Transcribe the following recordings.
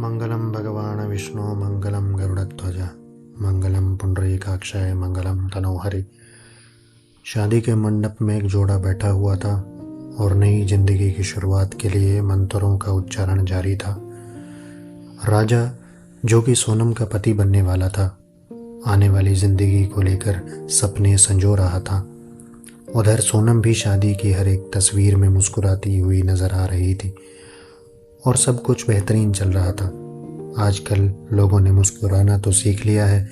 मंगलम भगवान विष्णु मंगलम गरुड़ध्वज मंगलम पुंडरीकाक्षाय मंगलम तनोहरि। शादी के मंडप में एक जोड़ा बैठा हुआ था और नई जिंदगी की शुरुआत के लिए मंत्रों का उच्चारण जारी था। राजा, जो कि सोनम का पति बनने वाला था, आने वाली जिंदगी को लेकर सपने संजो रहा था। उधर सोनम भी शादी की हर एक तस्वीर में मुस्कुराती हुई नजर आ रही थी और सब कुछ बेहतरीन चल रहा था। आजकल लोगों ने मुस्कुराना तो सीख लिया है,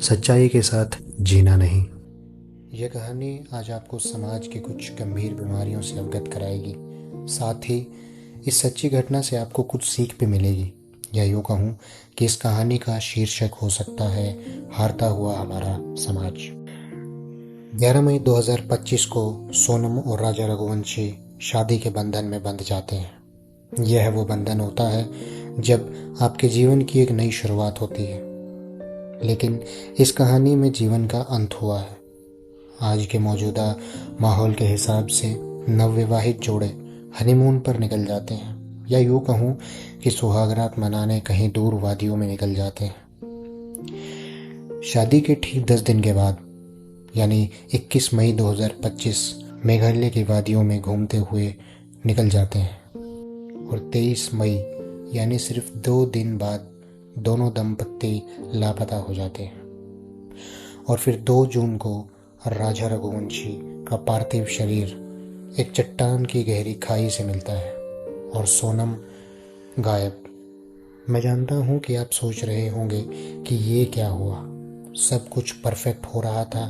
सच्चाई के साथ जीना नहीं। यह कहानी आज आपको समाज की कुछ गंभीर बीमारियों से अवगत कराएगी। साथ ही इस सच्ची घटना से आपको कुछ सीख भी मिलेगी, या यूँ कहूँ कि इस कहानी का शीर्षक हो सकता है हारता हुआ हमारा समाज। 11 मई 2025 को सोनम और राजा रघुवंशी शादी के बंधन में बंध जाते हैं। यह वो बंधन होता है जब आपके जीवन की एक नई शुरुआत होती है, लेकिन इस कहानी में जीवन का अंत हुआ है। आज के मौजूदा माहौल के हिसाब से नवविवाहित जोड़े हनीमून पर निकल जाते हैं, या यूँ कहूँ कि सुहागरात मनाने कहीं दूर वादियों में निकल जाते हैं। शादी के ठीक 10 दिन के बाद यानी 21 मई 2025 मेघालय की वादियों में घूमते हुए निकल जाते हैं और 23 मई यानी सिर्फ 2 दिन बाद दोनों दंपत्ति लापता हो जाते हैं। और फिर 2 जून को राजा रघुवंशी का पार्थिव शरीर एक चट्टान की गहरी खाई से मिलता है और सोनम गायब। मैं जानता हूँ कि आप सोच रहे होंगे कि ये क्या हुआ, सब कुछ परफेक्ट हो रहा था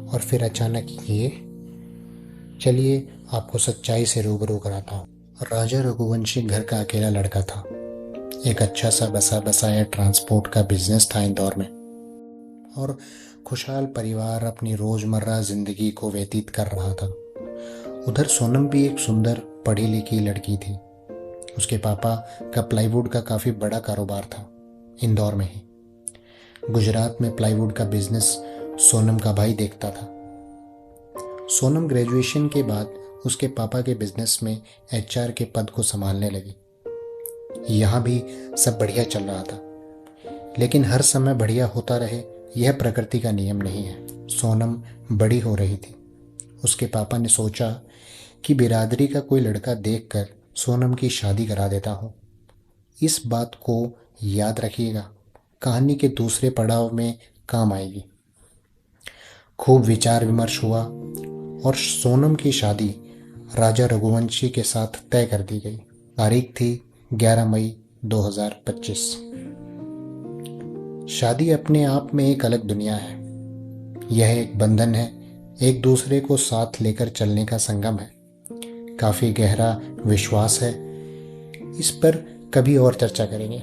और फिर अचानक ये। चलिए आपको सच्चाई से रूबरू कराता हूँ। राजा रघुवंशी घर का अकेला लड़का था। एक अच्छा सा बसा बसाया ट्रांसपोर्ट का बिजनेस था इंदौर में, और खुशहाल परिवार अपनी रोजमर्रा जिंदगी को व्यतीत कर रहा था। उधर सोनम भी एक सुंदर पढ़ी लिखी लड़की थी। उसके पापा का प्लाईवुड का काफी बड़ा कारोबार था इंदौर में ही। गुजरात में प्लाईवुड का बिजनेस सोनम का भाई देखता था। सोनम ग्रेजुएशन के बाद उसके पापा के बिजनेस में एचआर के पद को संभालने लगी। यहाँ भी सब बढ़िया चल रहा था, लेकिन हर समय बढ़िया होता रहे यह प्रकृति का नियम नहीं है। सोनम बड़ी हो रही थी। उसके पापा ने सोचा कि बिरादरी का कोई लड़का देखकर सोनम की शादी करा देता हूँ। इस बात को याद रखिएगा, कहानी के दूसरे पड़ाव में काम आएगी। खूब विचार विमर्श हुआ और सोनम की शादी राजा रघुवंशी के साथ तय कर दी गई। तारीख थी 11 मई 2025। शादी अपने आप में एक अलग दुनिया है। यह एक बंधन है, एक दूसरे को साथ लेकर चलने का संगम है। काफी गहरा विश्वास है। इस पर कभी और चर्चा करेंगे।